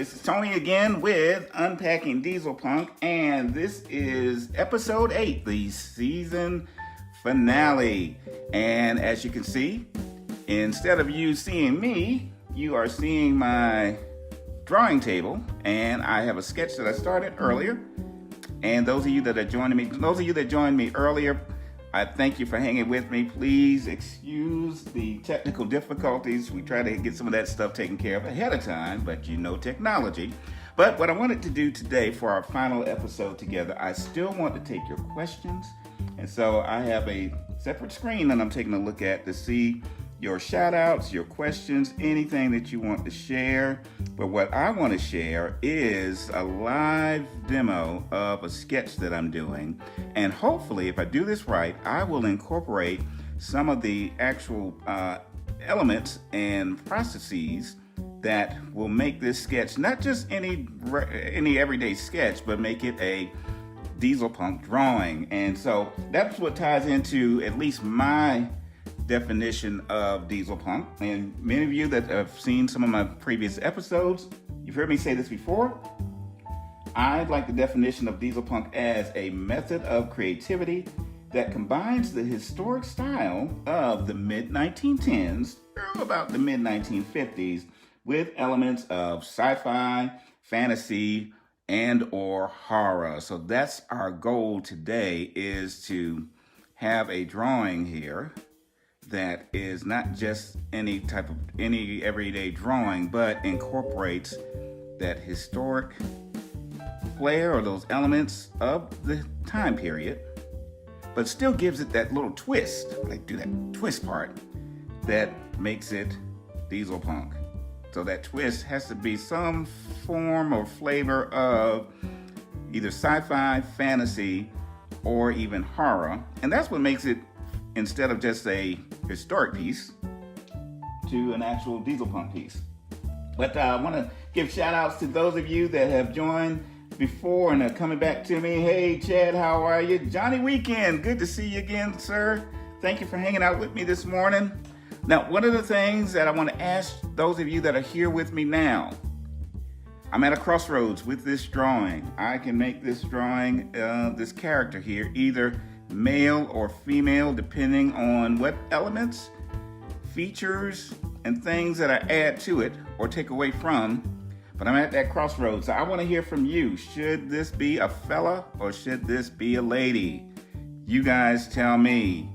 This is Tony again with Unpacking Dieselpunk, and this is episode 8, the season finale. And as you can see, instead of you seeing me, you are seeing my drawing table, and I have a sketch that I started earlier. And those of you that joined me earlier, I thank you for hanging with me. Please excuse the technical difficulties. We try to get some of that stuff taken care of ahead of time, but you know technology. But what I wanted to do today for our final episode together, I still want to take your questions. And so I have a separate screen that I'm taking a look at to see your shout outs, your questions, anything that you want to share. But what I want to share is a live demo of a sketch that I'm doing. And hopefully, if I do this right, I will incorporate some of the actual elements and processes that will make this sketch not just any everyday sketch, but make it a Dieselpunk drawing. And so that's what ties into at least my definition of Dieselpunk. And many of you that have seen some of my previous episodes, you've heard me say this before. I like the definition of Dieselpunk as a method of creativity that combines the historic style of the mid-1910s through about the mid-1950s with elements of sci-fi, fantasy, and or horror. So that's our goal today, is to have a drawing here that is not just any everyday drawing, but incorporates that historic flair or those elements of the time period, but still gives it that little twist, like do that twist part that makes it Dieselpunk. So that twist has to be some form or flavor of either sci-fi, fantasy, or even horror. And that's what makes it, instead of just a historic piece, to an actual Dieselpunk piece. But I want to give shout outs to those of you that have joined before and are coming back to me. Hey, Chad, how are you? Johnny Weekend, good to see you again, sir. Thank you for hanging out with me this morning. Now, one of the things that I want to ask those of you that are here with me now, I'm at a crossroads with this drawing. I can make this drawing, this character here, either male or female, depending on what elements, features, and things that I add to it or take away from. But I'm at that crossroads. So I want to hear from you. Should this be a fella or should this be a lady? You guys tell me.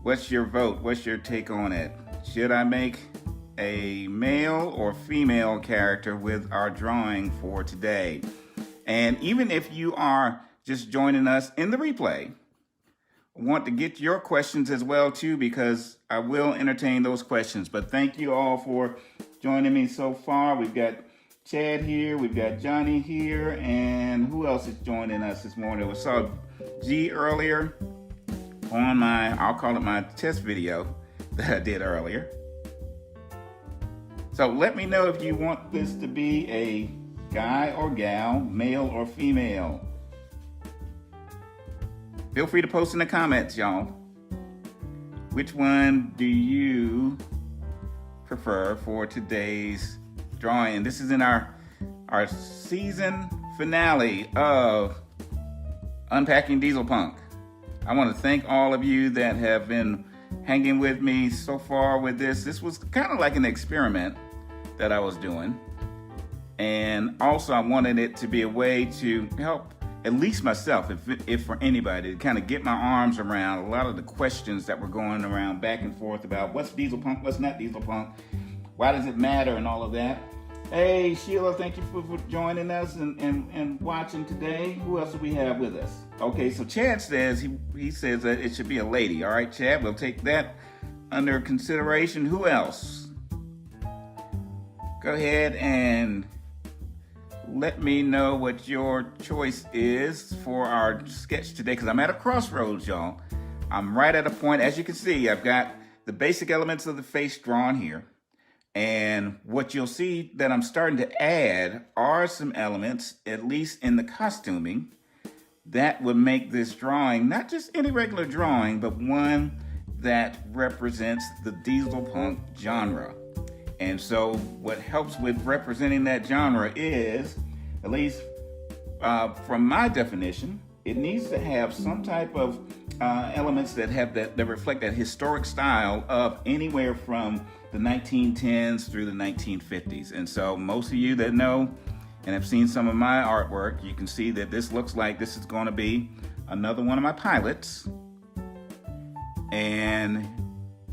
What's your vote? What's your take on it? Should I make a male or female character with our drawing for today? And even if you are just joining us in the replay, I want to get your questions as well too, because I will entertain those questions. But thank you all for joining me so far. We've got Chad here, we've got Johnny here, and who else is joining us this morning? We saw G earlier on I'll call it my test video that I did earlier. So let me know if you want this to be a guy or gal, male or female. Feel free to post in the comments, y'all. Which one do you prefer for today's drawing? This is in our season finale of Unpacking Dieselpunk. I want to thank all of you that have been hanging with me so far with this. This was kind of like an experiment that I was doing. And also I wanted it to be a way to help at least myself, if for anybody, to kind of get my arms around a lot of the questions that were going around back and forth about what's Dieselpunk, what's not Dieselpunk, why does it matter, and all of that. Hey, Sheila, thank you for joining us and watching today. Who else do we have with us? Okay, so Chad says, he says that it should be a lady. All right, Chad, we'll take that under consideration. Who else? Go ahead and let me know what your choice is for our sketch today, because I'm at a crossroads, y'all. I'm right at a point. As you can see, I've got the basic elements of the face drawn here. And what you'll see that I'm starting to add are some elements, at least in the costuming, that would make this drawing not just any regular drawing, but one that represents the Dieselpunk genre. And so what helps with representing that genre is, at least from my definition, it needs to have some type of elements that reflect that historic style of anywhere from the 1910s through the 1950s. And so most of you that know and have seen some of my artwork, you can see that this looks like this is going to be another one of my pilots. And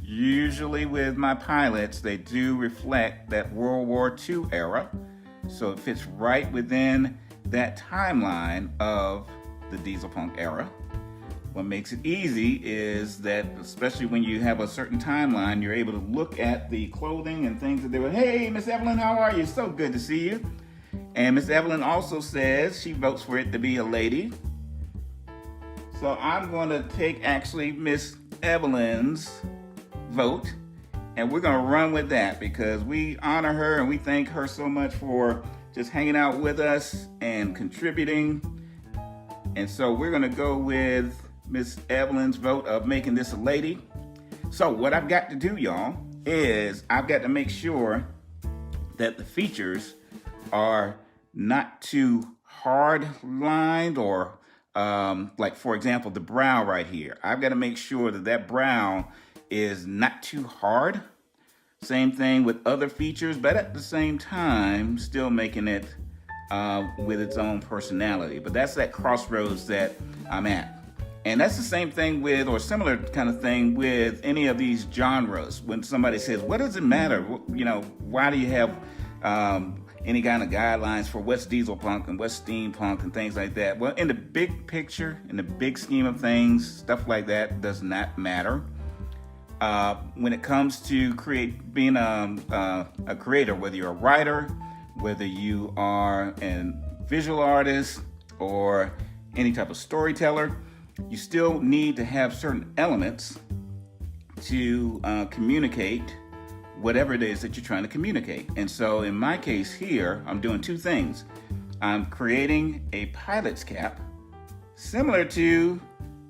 usually with my pilots, they do reflect that World War II era. So it fits right within that timeline of the Dieselpunk era. What makes it easy is that, especially when you have a certain timeline, you're able to look at the clothing and things that they were, hey, Miss Evelyn, how are you? So good to see you. And Miss Evelyn also says she votes for it to be a lady. So I'm going to take actually Miss Evelyn's vote, and we're going to run with that because we honor her and we thank her so much for just hanging out with us and contributing. And so we're going to go with Miss Evelyn's vote of making this a lady. So what I've got to do, y'all, is I've got to make sure that the features are not too hard lined or like, for example, the brow right here. I've got to make sure that that brow is not too hard. Same thing with other features, but at the same time, still making it with its own personality. But that's that crossroads that I'm at. And that's the same thing with, or similar kind of thing with any of these genres. When somebody says, what does it matter? You know, why do you have any kind of guidelines for what's dieselpunk and what's steampunk and things like that? Well, in the big picture, in the big scheme of things, stuff like that does not matter. When it comes to being a creator, whether you're a writer, whether you are a visual artist or any type of storyteller, you still need to have certain elements to communicate whatever it is that you're trying to communicate. And so in my case here, I'm doing two things. I'm creating a pilot's cap, similar to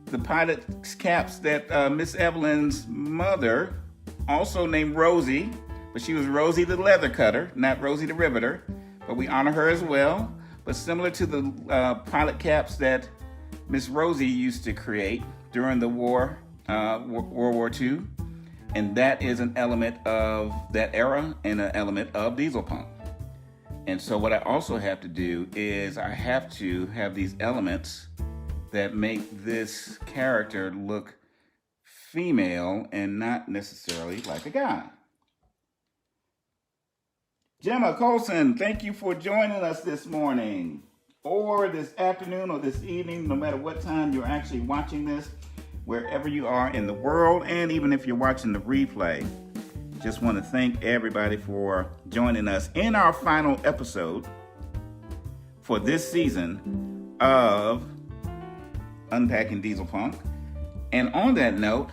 the pilot's caps that Miss Evelyn's mother, also named Rosie, but she was Rosie the leather cutter, not Rosie the riveter, but we honor her as well. But similar to the pilot caps that Miss Rosie used to create during the war, World War II. And that is an element of that era and an element of dieselpunk. And so what I also have to do is I have to have these elements that make this character look female and not necessarily like a guy. Gemma Colson, thank you for joining us this morning, or this afternoon, or this evening, no matter what time you're actually watching this, wherever you are in the world, and even if you're watching the replay. Just want to thank everybody for joining us in our final episode for this season of Unpacking Dieselpunk. And on that note,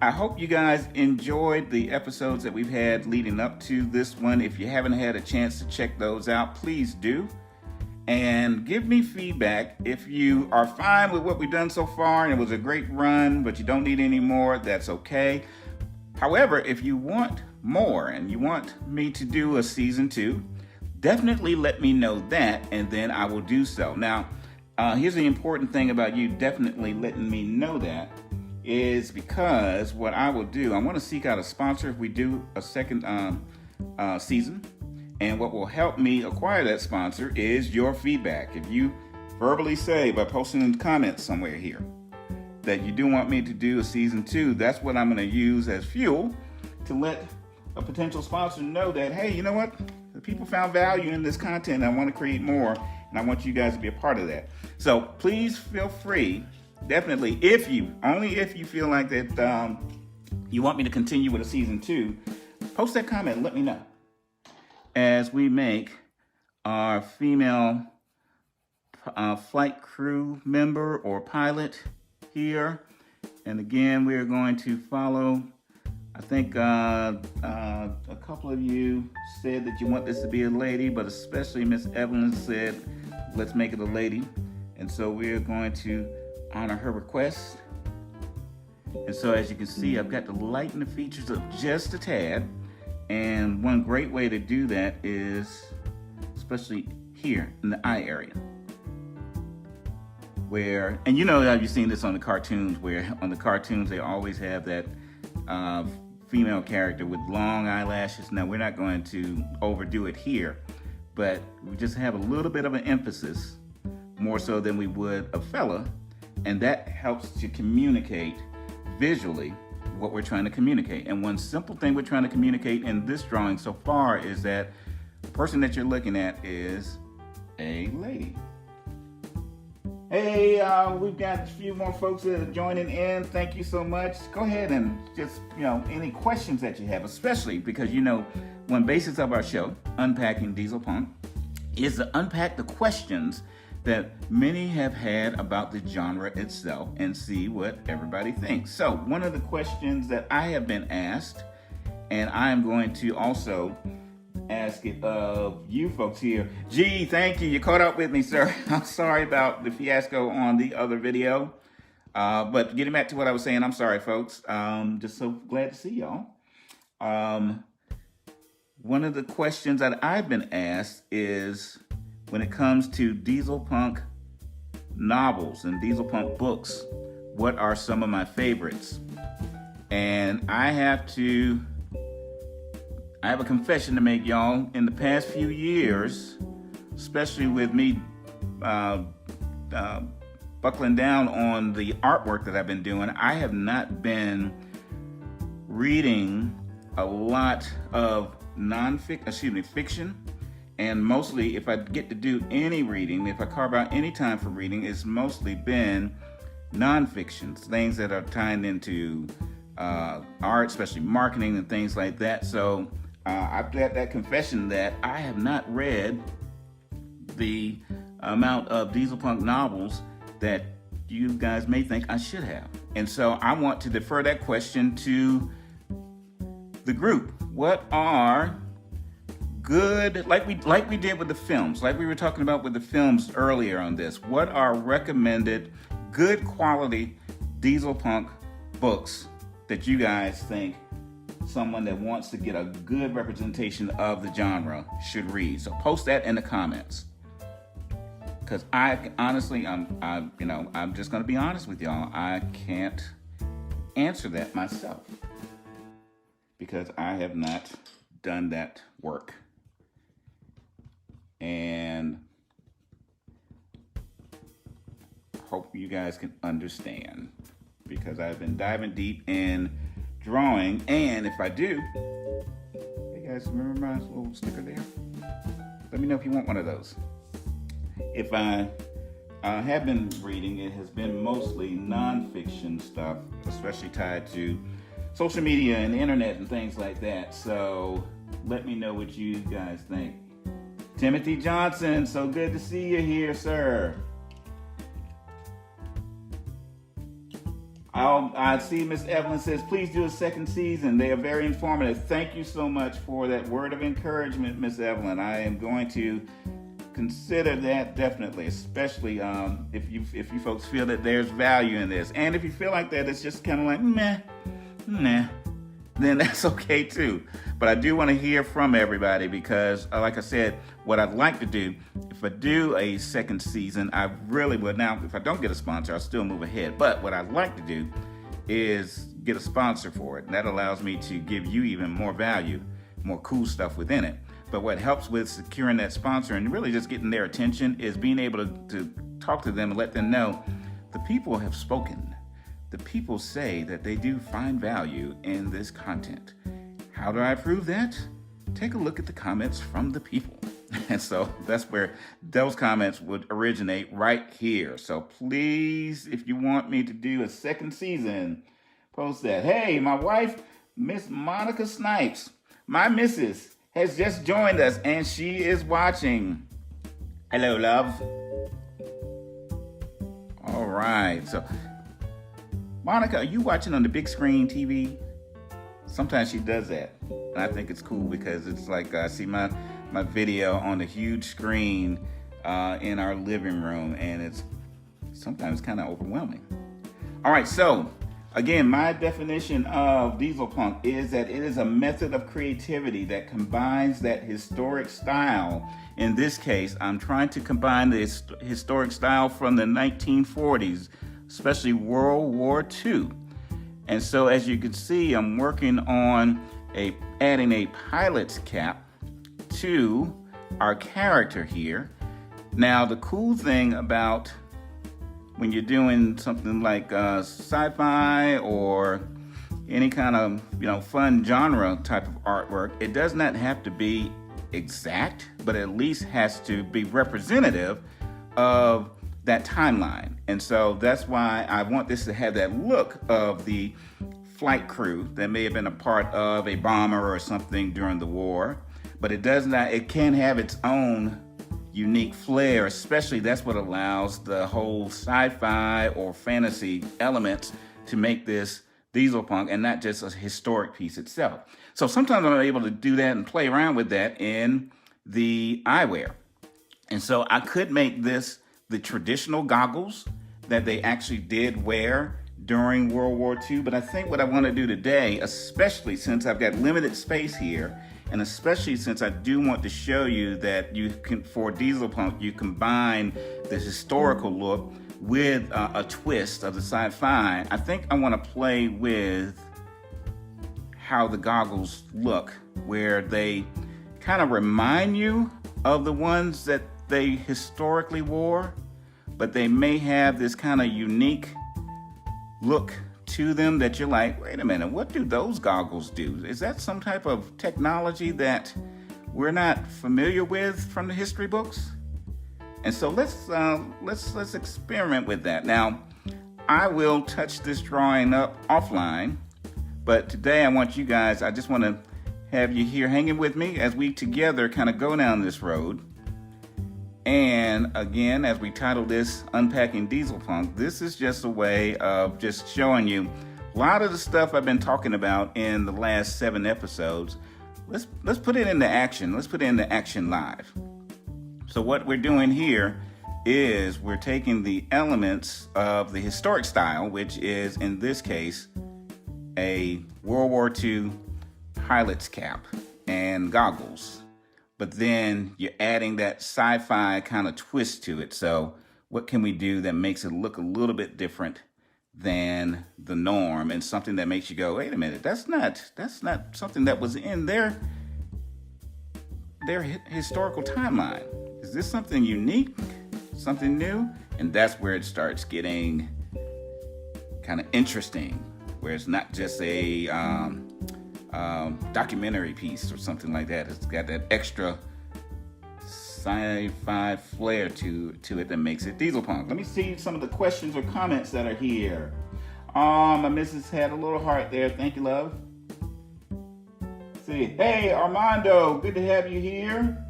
I hope you guys enjoyed the episodes that we've had leading up to this one. If you haven't had a chance to check those out, please do. And give me feedback. If you are fine with what we've done so far and it was a great run, but you don't need any more, that's okay. However, if you want more and you want me to do a season 2, definitely let me know that, and then I will do so. Now, here's the important thing about you definitely letting me know that, is because what I will do, I want to seek out a sponsor if we do a second season. And what will help me acquire that sponsor is your feedback. If you verbally say by posting in the comments somewhere here that you do want me to do a season 2, that's what I'm going to use as fuel to let a potential sponsor know that, hey, you know what? The people found value in this content. I want to create more, and I want you guys to be a part of that. So please feel free, definitely, only if you feel like that you want me to continue with a season 2, post that comment and let me know, as we make our female flight crew member or pilot here. And again, we're going to follow, I think a couple of you said that you want this to be a lady, but especially Miss Evelyn said, let's make it a lady. And so we're going to honor her request. And so as you can see, I've got to lighten the features up just a tad. And one great way to do that is, especially here in the eye area, where, and you know, have you seen this on the cartoons, where on the cartoons they always have that female character with long eyelashes. Now, we're not going to overdo it here, but we just have a little bit of an emphasis, more so than we would a fella, and that helps to communicate visually what we're trying to communicate. And one simple thing we're trying to communicate in this drawing so far is that the person that you're looking at is a lady. Hey, we've got a few more folks that are joining in. Thank you so much. Go ahead and just, any questions that you have, especially because, one basis of our show, Unpacking Dieselpunk, is to unpack the questions that many have had about the genre itself and see what everybody thinks. So one of the questions that I have been asked, and I am going to also ask it of you folks here. Gee, thank you. You caught up with me, sir. I'm sorry about the fiasco on the other video. But getting back to what I was saying, I'm sorry, folks. Just so glad to see y'all. One of the questions that I've been asked is, when it comes to Dieselpunk novels and Dieselpunk books, what are some of my favorites? And I have a confession to make, y'all. In the past few years, especially with me buckling down on the artwork that I've been doing, I have not been reading a lot of fiction. And mostly, if I get to do any reading, if I carve out any time for reading, it's mostly been nonfiction, things that are tied into art, especially marketing and things like that. So I've got that confession that I have not read the amount of Dieselpunk novels that you guys may think I should have. And so I want to defer that question to the group. What are good, like we did with the films, like we were talking about with the films earlier on this, what are recommended good quality Dieselpunk books that you guys think someone that wants to get a good representation of the genre should read? So post that in the comments, because I honestly, I'm just going to be honest with y'all, I can't answer that myself because I have not done that work. And hope you guys can understand, because I've been diving deep in drawing. And if I do, hey guys, remember my little sticker there? Let me know if you want one of those. If I have been reading, it has been mostly nonfiction stuff, especially tied to social media and the internet and things like that. So let me know what you guys think. Timothy Johnson, so good to see you here, sir. I see Miss Evelyn says, please do a second season. They are very informative. Thank you so much for that word of encouragement, Miss Evelyn. I am going to consider that definitely, especially if you folks feel that there's value in this. And if you feel like that it's just kind of like, meh, then that's okay too. But I do want to hear from everybody because, like I said, what I'd like to do, if I do a second season, I really would. Now, if I don't get a sponsor, I'll still move ahead. But what I'd like to do is get a sponsor for it. And that allows me to give you even more value, more cool stuff within it. But what helps with securing that sponsor and really just getting their attention is being able to talk to them and let them know the people have spoken. The people say that they do find value in this content. How do I prove that? Take a look at the comments from the people. And so that's where those comments would originate, right here. So please, if you want me to do a second season, post that. Hey, my wife, Miss Monica Snipes, my missus, has just joined us and she is watching. Hello, love. All right. So Monica, are you watching on the big screen TV? Sometimes she does that. And I think it's cool because it's like I see my video on a huge screen in our living room, and it's sometimes kind of overwhelming. All right, so Again, my definition of Dieselpunk is that it is a method of creativity that combines that historic style. In this case, I'm trying to combine the historic style from the 1940s, especially World War II. And so as you can see, I'm working on adding a pilot's cap to our character here. Now, the cool thing about when you're doing something like sci-fi or any kind of fun genre type of artwork, it does not have to be exact, but at least has to be representative of that timeline. And so that's why I want this to have that look of the flight crew that may have been a part of a bomber or something during the war, but it can have its own unique flair. Especially that's what allows the whole sci-fi or fantasy elements to make this Dieselpunk and not just a historic piece itself. So sometimes I'm able to do that and play around with that in the eyewear. And so I could make this the traditional goggles that they actually did wear during World War II. But I think what I want to do today, especially since I've got limited space here, and especially since I do want to show you that you can, for Dieselpunk, you combine the historical look with a twist of the sci-fi. I think I want to play with how the goggles look, where they kind of remind you of the ones that they historically wore, but they may have this kind of unique look to them that you're like, wait a minute, what do those goggles do? Is that some type of technology that we're not familiar with from the history books? And so let's experiment with that. Now, I will touch this drawing up offline, but today I just want to have you here hanging with me as we together kind of go down this road. And again, as we title this Unpacking Dieselpunk, this is just a way of just showing you a lot of the stuff I've been talking about in the last 7 episodes. Let's put it into action. Let's put it into action live. So what we're doing here is we're taking the elements of the historic style, which is in this case a World War II pilot's cap and goggles. But then you're adding that sci-fi kind of twist to it. So what can we do that makes it look a little bit different than the norm, and something that makes you go, wait a minute, that's not something that was in their historical timeline. Is this something unique, something new? And that's where it starts getting kind of interesting, where it's not just a documentary piece or something like that. It's got that extra sci-fi flair to it that makes it Dieselpunk. Let me see some of the questions or comments that are here. My missus had a little heart there. Thank you, love. Let's see, hey Armando, good to have you here.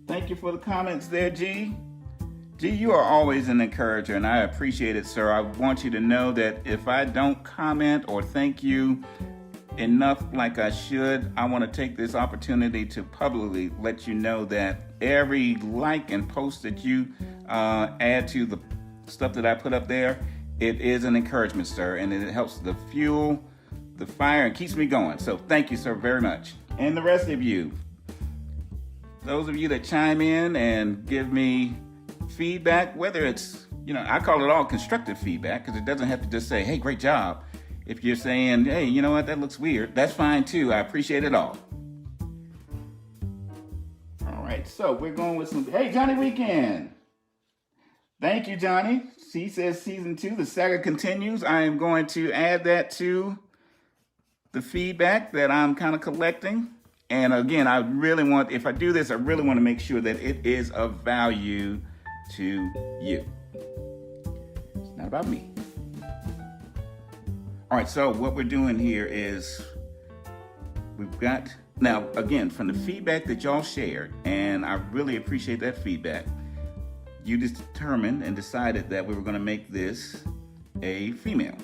Thank you for the comments there, G. G, you are always an encourager, and I appreciate it, sir. I want you to know that if I don't comment or thank you enough like I should, I want to take this opportunity to publicly let you know that every like and post that you add to the stuff that I put up there, it is an encouragement, sir, and it helps to fuel the fire and keeps me going. So thank you, sir, very much. And the rest of you, those of you that chime in and give me feedback, whether it's, I call it all constructive feedback, because it doesn't have to just say, hey, great job. If you're saying, hey, you know what, that looks weird, that's fine too. I appreciate it all. All right, so we're going with some, hey, Johnny Weekend. Thank you, Johnny. He says season 2, the saga continues. I am going to add that to the feedback that I'm kind of collecting. And again, if I do this, I really want to make sure that it is of value to you. It's not about me. All right, so what we're doing here is we've got, now again, from the feedback that y'all shared, and I really appreciate that feedback, you determined and decided that we were going to make this a female.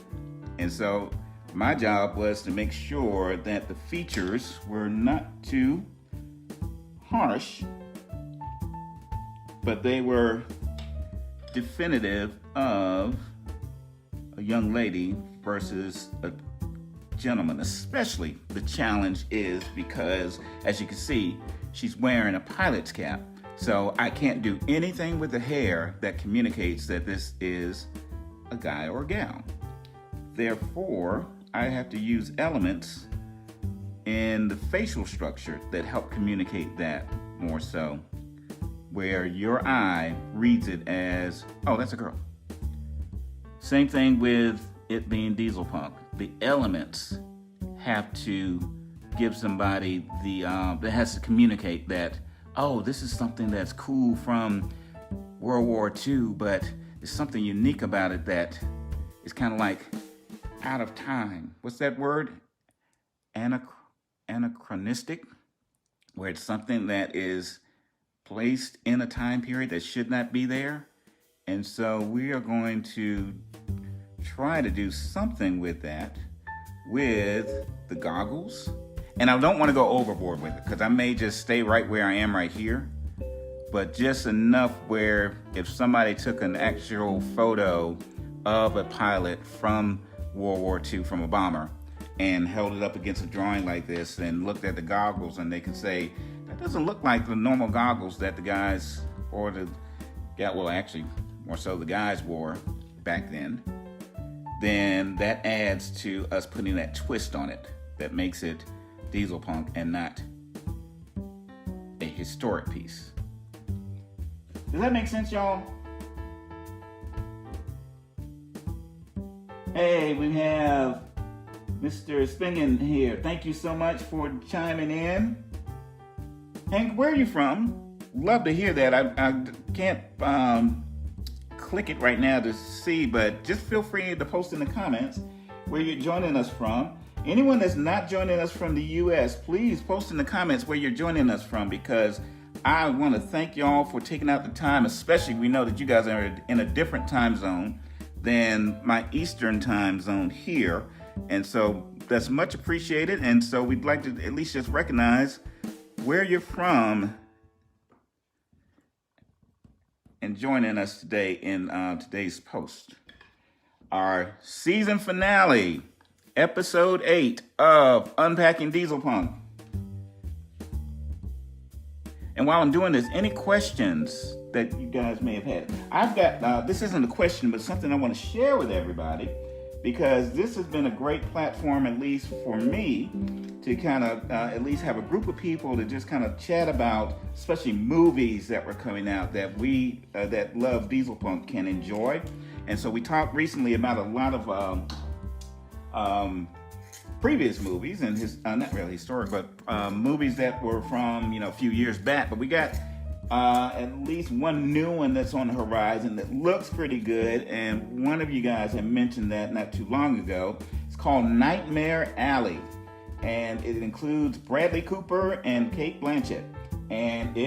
And so my job was to make sure that the features were not too harsh, but they were definitive of a young lady versus a gentleman. Especially the challenge is because, as you can see, she's wearing a pilot's cap. So I can't do anything with the hair that communicates that this is a guy or a gal. Therefore, I have to use elements in the facial structure that help communicate that more so, where your eye reads it as, oh, that's a girl. Same thing with it being Dieselpunk. The elements have to give somebody that has to communicate that, oh, this is something that's cool from World War II, but there's something unique about it that is kind of like out of time. What's that word? Anachronistic, where it's something that is placed in a time period that should not be there. And so we are going to try to do something with that with the goggles. And I don't want to go overboard with it because I may just stay right where I am right here, but just enough where if somebody took an actual photo of a pilot from World War II, from a bomber, and held it up against a drawing like this and looked at the goggles, and they can say, that doesn't look like the normal goggles that the guys or well, actually, more so the guys wore back then that adds to us putting that twist on it that makes it Dieselpunk and not a historic piece. Does that make sense, y'all? Hey, we have Mr. Spingen here. Thank you so much for chiming in. Hank, where are you from? Love to hear that. I can't click it right now to see, but just feel free to post in the comments where you're joining us from. Anyone that's not joining us from the U.S., please post in the comments where you're joining us from, because I want to thank y'all for taking out the time, especially we know that you guys are in a different time zone than my Eastern time zone here. And so that's much appreciated. And so we'd like to at least just recognize where you're from and joining us today in today's post. Our season finale, episode 8 of Unpacking Dieselpunk. And while I'm doing this, any questions that you guys may have had? I've got, this isn't a question, but something I want to share with everybody, because this has been a great platform, at least for me, to kind of at least have a group of people to just kind of chat about, especially movies that were coming out that we that love Dieselpunk can enjoy. And so we talked recently about a lot of previous movies, and not really historic, but movies that were from a few years back. But we got at least one new one that's on the horizon that looks pretty good, and one of you guys had mentioned that not too long ago. It's called Nightmare Alley, and it includes Bradley Cooper and Cate Blanchett. And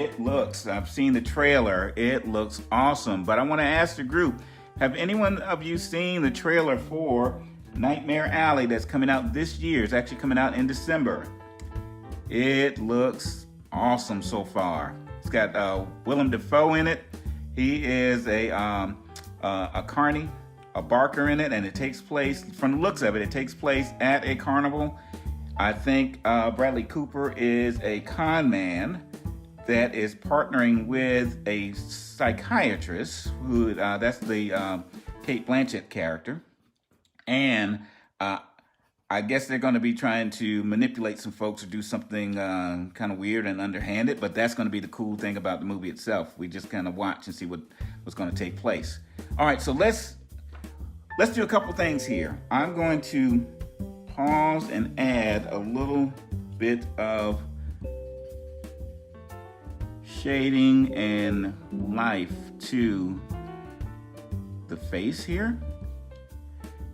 I've seen the trailer, it looks awesome. But I want to ask the group, have anyone of you seen the trailer for Nightmare Alley that's coming out this year? It's actually coming out in December. It looks awesome so far. It's got Willem Dafoe in it. He is a carny, a barker in it, and it takes place, from the looks of it, it takes place at a carnival. I think Bradley Cooper is a con man that is partnering with a psychiatrist, who that's the Cate Blanchett character. And I guess they're going to be trying to manipulate some folks or do something kind of weird and underhanded, but that's going to be the cool thing about the movie itself. We just kind of watch and see what's going to take place. All right, so let's do a couple things here. I'm going to pause and add a little bit of shading and life to the face here.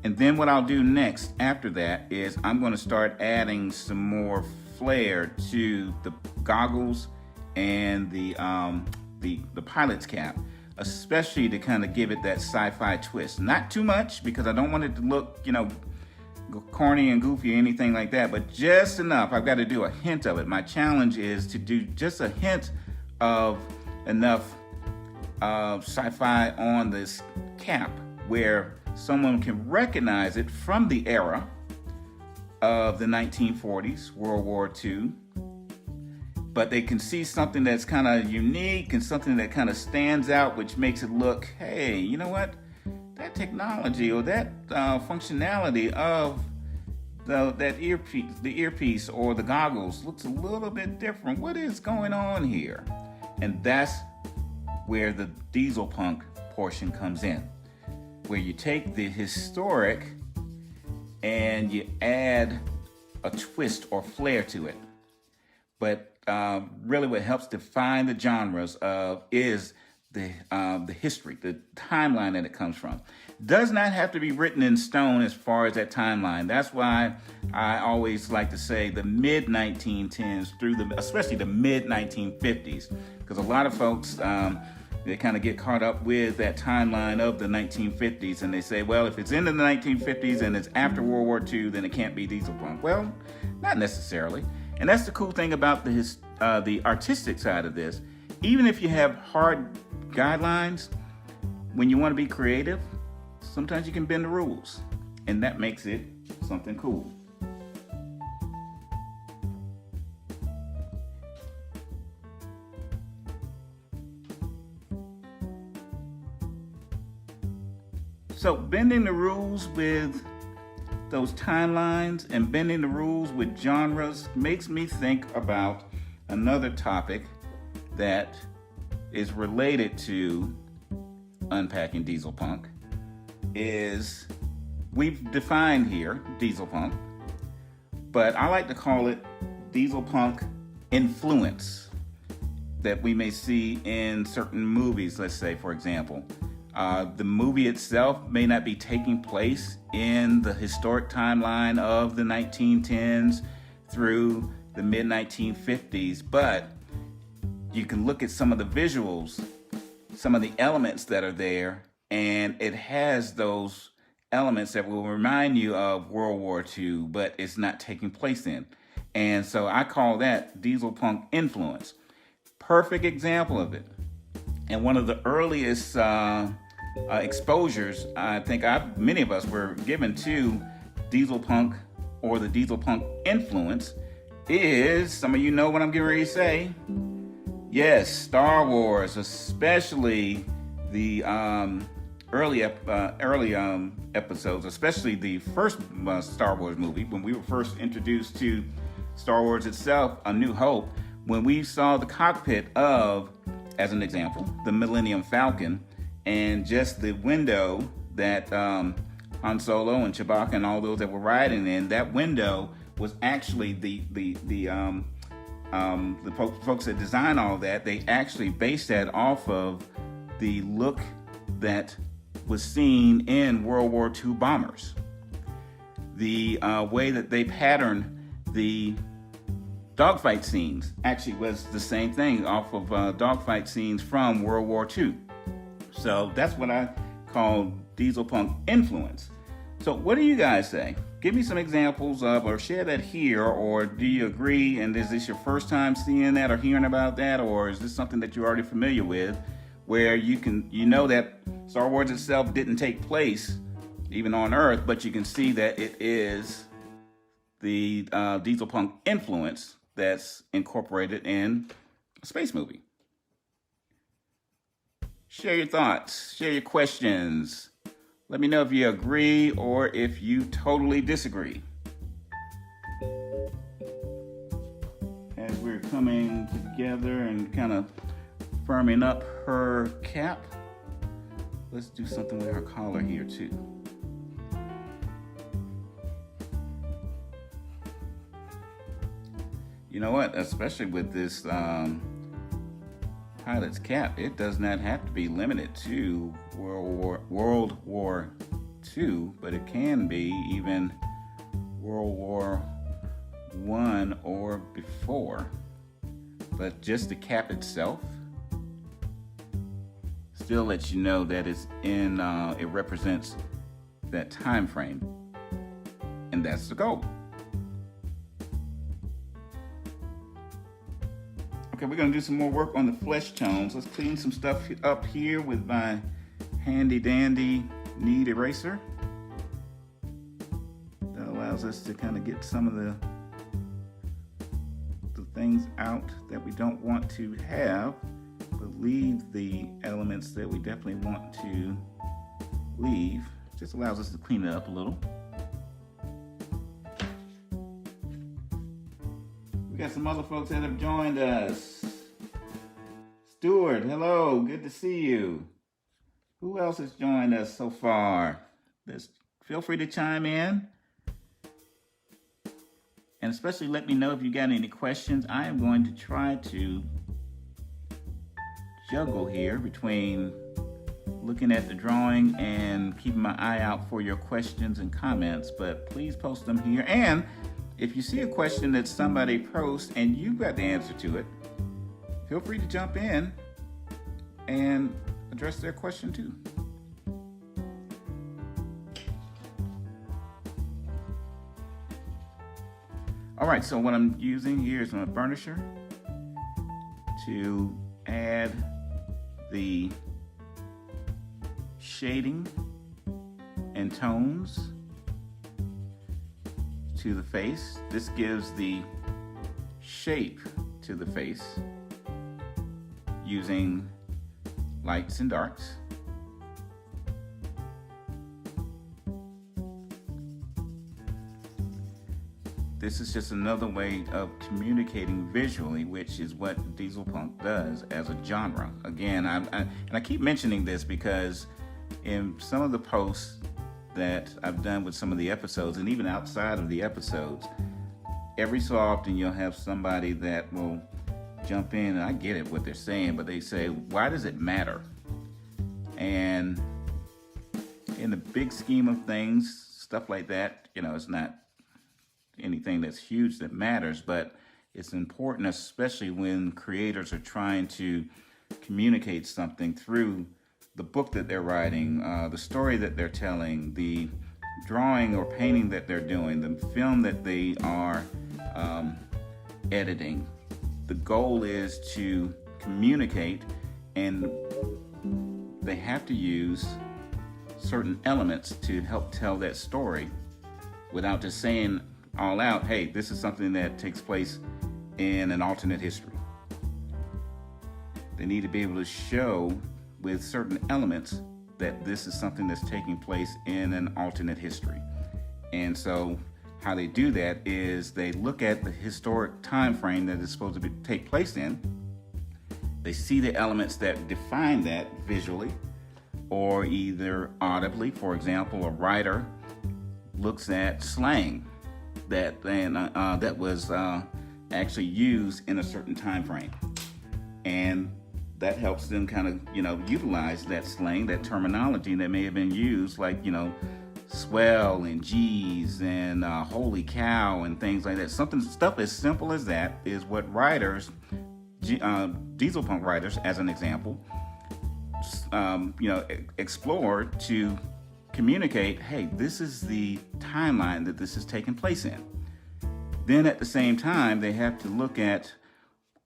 And then what I'll do next after that is I'm going to start adding some more flair to the goggles and the pilot's cap, especially to kind of give it that sci-fi twist. Not too much, because I don't want it to look, corny and goofy or anything like that, but just enough. I've got to do a hint of it. My challenge is to do just a hint of enough sci-fi on this cap where someone can recognize it from the era of the 1940s, World War II, but they can see something that's kind of unique and something that kind of stands out, which makes it look, hey, you know what? That technology or that functionality of that earpiece or the goggles looks a little bit different. What is going on here? And that's where the Dieselpunk portion comes in, where you take the historic and you add a twist or flair to it. But really what helps define the genres is the history, the timeline that it comes from. Does not have to be written in stone as far as that timeline. That's why I always like to say the mid-1910s through especially the mid-1950s, because a lot of folks, they kind of get caught up with that timeline of the 1950s, and they say, well, if it's in the 1950s and it's after World War II, then it can't be Dieselpunk. Well, not necessarily. And that's the cool thing about the artistic side of this. Even if you have hard guidelines, when you want to be creative, sometimes you can bend the rules, and that makes it something cool. So bending the rules with those timelines and bending the rules with genres makes me think about another topic that is related to unpacking Dieselpunk. Is we've defined here Dieselpunk, but I like to call it Dieselpunk influence that we may see in certain movies. Let's say, for example, the movie itself may not be taking place in the historic timeline of the 1910s through the mid-1950s, but you can look at some of the visuals, some of the elements that are there, and it has those elements that will remind you of World War II, but it's not taking place in. And so I call that Dieselpunk influence. Perfect example of it. And one of the earliest exposures I think many of us were given to Dieselpunk or the Dieselpunk influence is, some of you know what I'm getting ready to say. Yes, Star Wars, especially the early episodes, especially the first Star Wars movie, when we were first introduced to Star Wars itself, A New Hope, when we saw the cockpit of, as an example, the Millennium Falcon, and just the window that Han Solo and Chewbacca and all those that were riding in, that window was actually the folks that designed all that. They actually based that off of the look that was seen in World War II bombers. The way that they patterned the dogfight scenes actually was the same thing off of dogfight scenes from World War II. So that's what I call Dieselpunk influence. So what do you guys say? Give me some examples of, or share that here, or do you agree, and is this your first time seeing that or hearing about that, or is this something that you're already familiar with, where you know that Star Wars itself didn't take place even on Earth, but you can see that it is the Dieselpunk influence that's incorporated in a space movie. Share your thoughts, share your questions. Let me know if you agree or if you totally disagree. As we're coming together and kind of firming up her cap, let's do something with her collar here too. You know what? Especially with this pilot's cap, it does not have to be limited to World War II, but it can be even World War I or before. But just the cap itself still lets you know that it's in. It represents that time frame, and that's the goal. Okay, we're gonna do some more work on the flesh tones. Let's clean some stuff up here with my handy dandy knead eraser. That allows us to kind of get some of the things out that we don't want to have, but leave the elements that we definitely want to leave. Just allows us to clean it up a little. We got some other folks that have joined us. Stuart, hello, good to see you. Who else has joined us so far? Feel free to chime in. And especially let me know if you got any questions. I am going to try to juggle here between looking at the drawing and keeping my eye out for your questions and comments, but please post them here. And if you see a question that somebody posts and you've got the answer to it, feel free to jump in and address their question too. All right, so what I'm using here is my burnisher to add the shading and tones to the face. This gives the shape to the face using lights and darks. This is just another way of communicating visually, which is what Dieselpunk does as a genre. Again, I keep mentioning this because in some of the posts that I've done with some of the episodes, and even outside of the episodes, every so often you'll have somebody that will jump in, and I get it what they're saying, but they say, why does it matter? And in the big scheme of things, stuff like that, it's not anything that's huge that matters, but it's important, especially when creators are trying to communicate something through the book that they're writing, the story that they're telling, the drawing or painting that they're doing, the film that they are editing. The goal is to communicate, and they have to use certain elements to help tell that story without just saying all out, hey, this is something that takes place in an alternate history. They need to be able to show with certain elements that this is something that's taking place in an alternate history. And so how they do that is they look at the historic time frame that it's supposed to take place in. They see the elements that define that visually or either audibly. For example, a writer looks at slang that was actually used in a certain time frame, and that helps them kind of utilize that slang, that terminology that may have been used, like swell and geez and holy cow and things like that. Stuff as simple as that is what writers, Dieselpunk writers as an example, explore to communicate, hey, this is the timeline that this is taking place in. Then at the same time, they have to look at,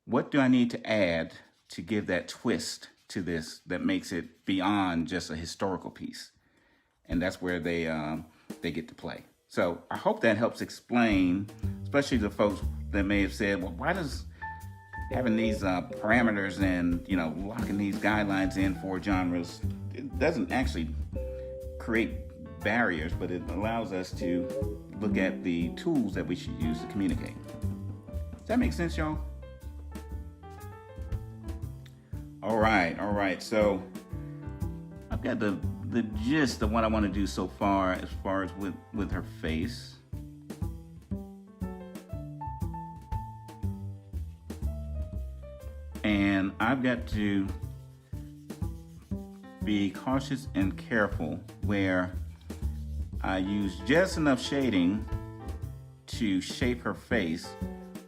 what do I need to add to give that twist to this that makes it beyond just a historical piece? And that's where they get to play. So I hope that helps explain, especially the folks that may have said, well, why does having these parameters and locking these guidelines in for genres, it doesn't actually create barriers, but it allows us to look at the tools that we should use to communicate. Does that make sense, y'all? All right. So I've got the gist of what I want to do so far as with her face. And I've got to be cautious and careful where I use just enough shading to shape her face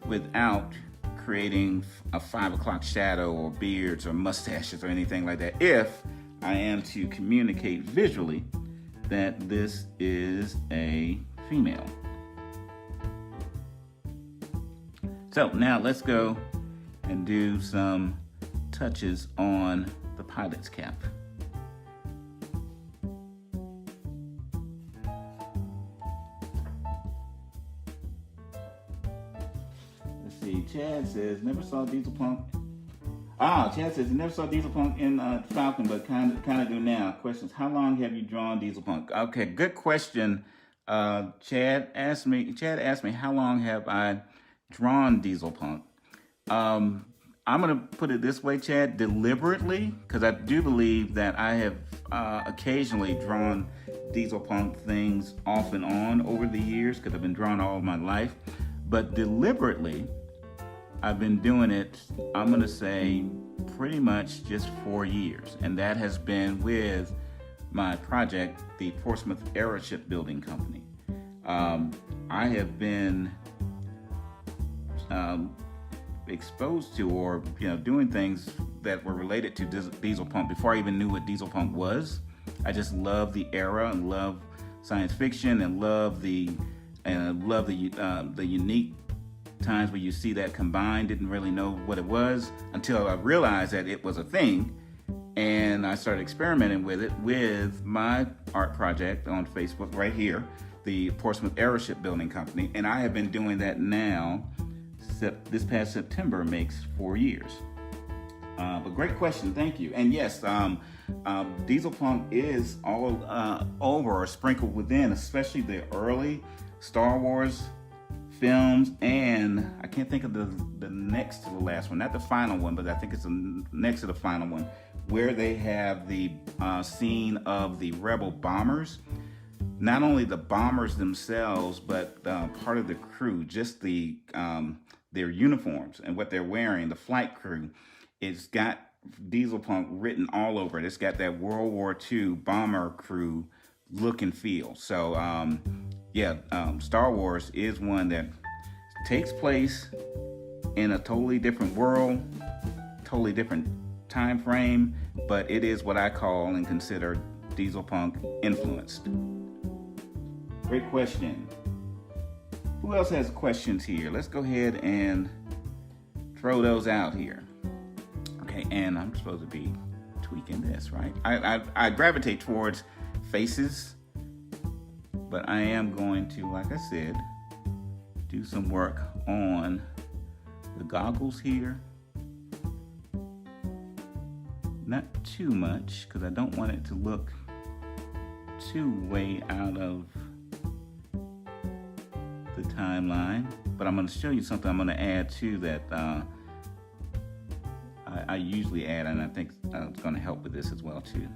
without creating a 5 o'clock shadow or beards or mustaches or anything like that, if I am to communicate visually that this is a female. So now let's go and do some touches on the pilot's cap. Let's see, Chad says, never saw Dieselpunk. Chad says, never saw Dieselpunk in Falcon, but kind of do now. Questions, how long have you drawn Dieselpunk? Okay, good question. Chad asked me, how long have I drawn Dieselpunk? I'm going to put it this way, Chad, deliberately, because I do believe that I have occasionally drawn Dieselpunk things off and on over the years, because I've been drawing all of my life. But deliberately, I've been doing it, I'm going to say, pretty much just 4 years. And that has been with my project, the Portsmouth Era Shipbuilding Company. I have been exposed to, or doing things that were related to Dieselpunk before I even knew what Dieselpunk was. I just love the era and love science fiction and love the unique times where you see that combined. Didn't really know what it was until I realized that it was a thing, and I started experimenting with it with my art project on Facebook right here, the Portsmouth Era Shipbuilding Company, and I have been doing that now. This past September makes 4 years. But great question, thank you. And yes, Dieselpunk is all over or sprinkled within, especially the early Star Wars films, and I can't think of the next to the last one, not the final one, but I think it's the next to the final one, where they have the scene of the Rebel bombers. Not only the bombers themselves, but part of the crew, just their uniforms and what they're wearing, the flight crew. It's got Dieselpunk written all over it. It's got that World War II bomber crew look and feel. So Star Wars is one that takes place in a totally different world, totally different time frame, but it is what I call and consider Dieselpunk influenced. Great question. Who else has questions here? Let's go ahead and throw those out here. Okay, and I'm supposed to be tweaking this, right? I gravitate towards faces, but I am going to, like I said, do some work on the goggles here. Not too much, because I don't want it to look too way out of the timeline, but I'm going to show you something I'm going to add to that I usually add, and I think it's going to help with this as well too.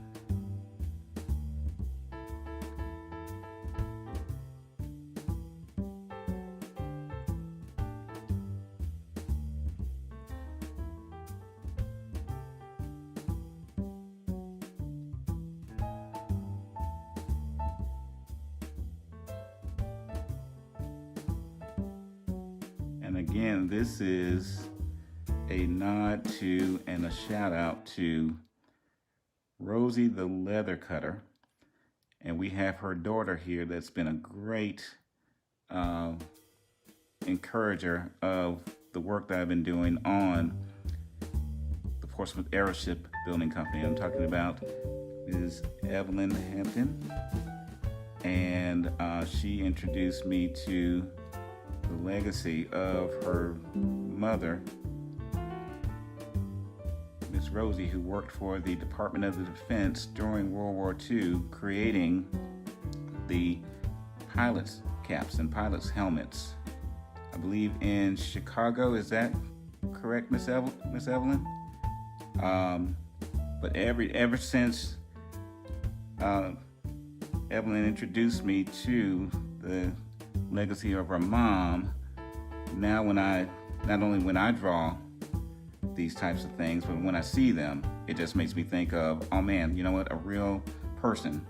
And again, this is a nod to and a shout out to Rosie the Leather Cutter. And we have her daughter here that's been a great encourager of the work that I've been doing on the Portsmouth Era Shipbuilding Company. I'm talking about Ms. Evelyn Hampton. And she introduced me to the legacy of her mother, Miss Rosie, who worked for the Department of the Defense during World War II, creating the pilots' caps and pilots' helmets. I believe in Chicago. Is that correct, Miss Evelyn? But ever since Evelyn introduced me to the legacy of her mom, now not only when I draw these types of things, but when I see them, it just makes me think of, oh man, you know what, a real person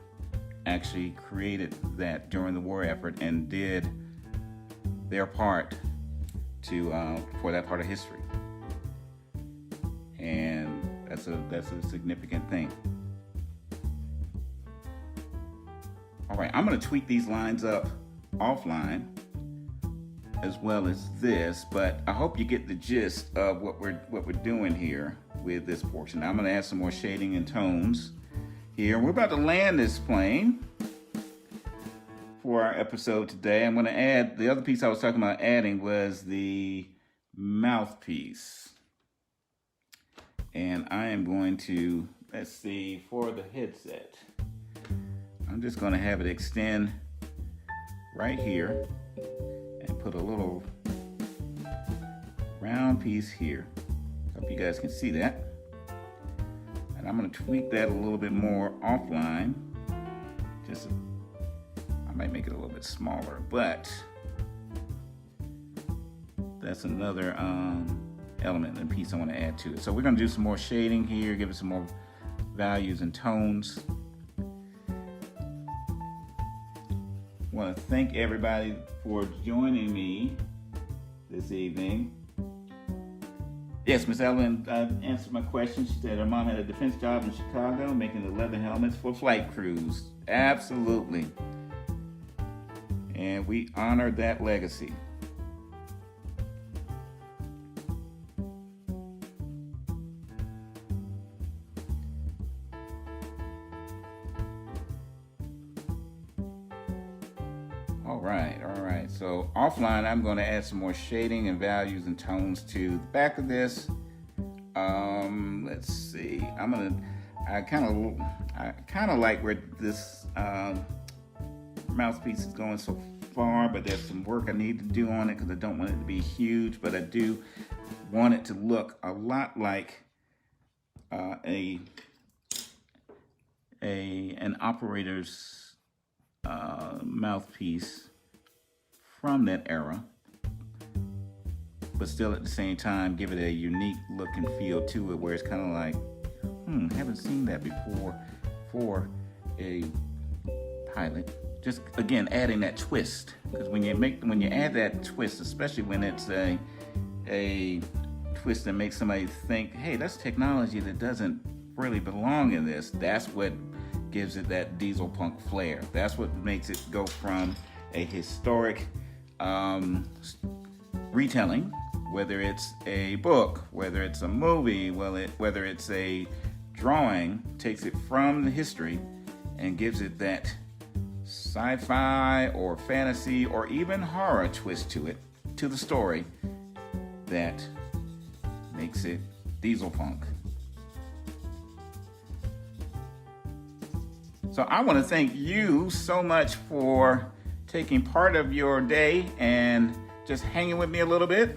actually created that during the war effort and did their part to for that part of history. And that's a significant thing. All right, I'm going to tweak these lines up offline as well as this, but I hope you get the gist of what we're doing here with this portion. I'm going to add some more shading and tones here. We're about to land this plane for our episode today. I'm going to add, the other piece I was talking about adding was the mouthpiece. And I am going to, let's see, for the headset, I'm just going to have it extend right here and put a little round piece here. Hope you guys can see that. And I'm going to tweak that a little bit more offline. I might make it a little bit smaller, but that's another element and piece I want to add to it. So we're going to do some more shading here, give it some more values and tones. I want to thank everybody for joining me this evening. Yes, Miss Ellen answered my question. She said her mom had a defense job in Chicago making the leather helmets for flight crews. Absolutely. And we honor that legacy. All right. So offline, I'm going to add some more shading and values and tones to the back of this. Let's see. I kind of like where this mouthpiece is going so far, but there's some work I need to do on it because I don't want it to be huge, but I do want it to look a lot like an operator's mouthpiece from that era, but still at the same time give it a unique look and feel to it, where it's kind of like, haven't seen that before for a pilot. Just again adding that twist, because when you add that twist, especially when it's a twist that makes somebody think, hey, that's technology that doesn't really belong in this. That's what gives it that Dieselpunk flair. That's what makes it go from a historic retelling, whether it's a book, whether it's a movie, whether it's a drawing, takes it from the history and gives it that sci-fi or fantasy or even horror twist to it, to the story, that makes it Dieselpunk. So I want to thank you so much for taking part of your day and just hanging with me a little bit.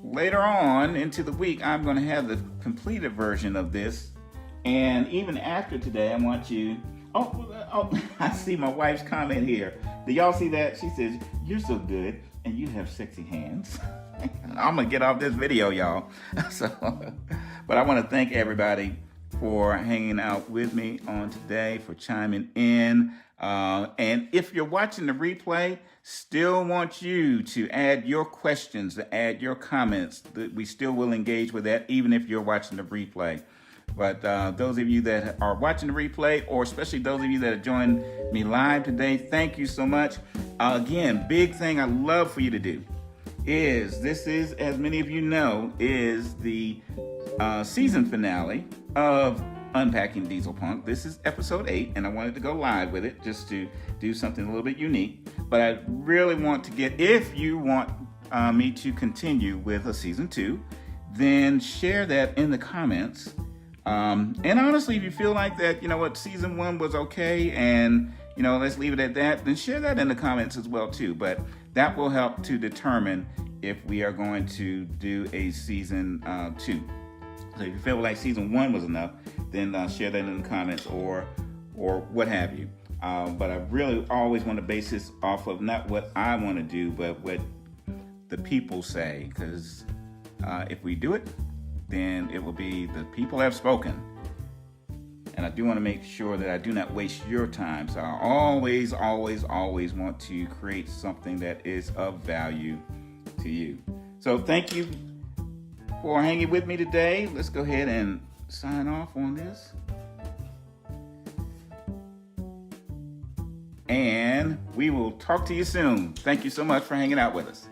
Later on into the week, I'm going to have the completed version of this. And even after today, I want you... Oh, I see my wife's comment here. Do y'all see that? She says, "You're so good and you have sexy hands." I'm going to get off this video, y'all. But I want to thank everybody for hanging out with me on today, for chiming in. And if you're watching the replay, still want you to add your questions, to add your comments. We still will engage with that, even if you're watching the replay. But those of you that are watching the replay, or especially those of you that have joined me live today, thank you so much. Again, big thing I love for you to do is, this is, as many of you know, is the season finale of Unpacking Dieselpunk. This is episode 8, and I wanted to go live with it just to do something a little bit unique. But I really want to get, if you want me to continue with a season 2, then share that in the comments. And honestly, if you feel like that, you know what, season 1 was okay, and you know, let's leave it at that, then share that in the comments as well too. But that will help to determine if we are going to do a season 2. So if you feel like season 1 was enough, then share that in the comments or what have you. But I really always want to base this off of not what I want to do, but what the people say. Because if we do it, then it will be the people have spoken. And I do want to make sure that I do not waste your time. So I always want to create something that is of value to you. So thank you for hanging with me today. Let's go ahead and sign off on this. and we will talk to you soon. Thank you so much for hanging out with us.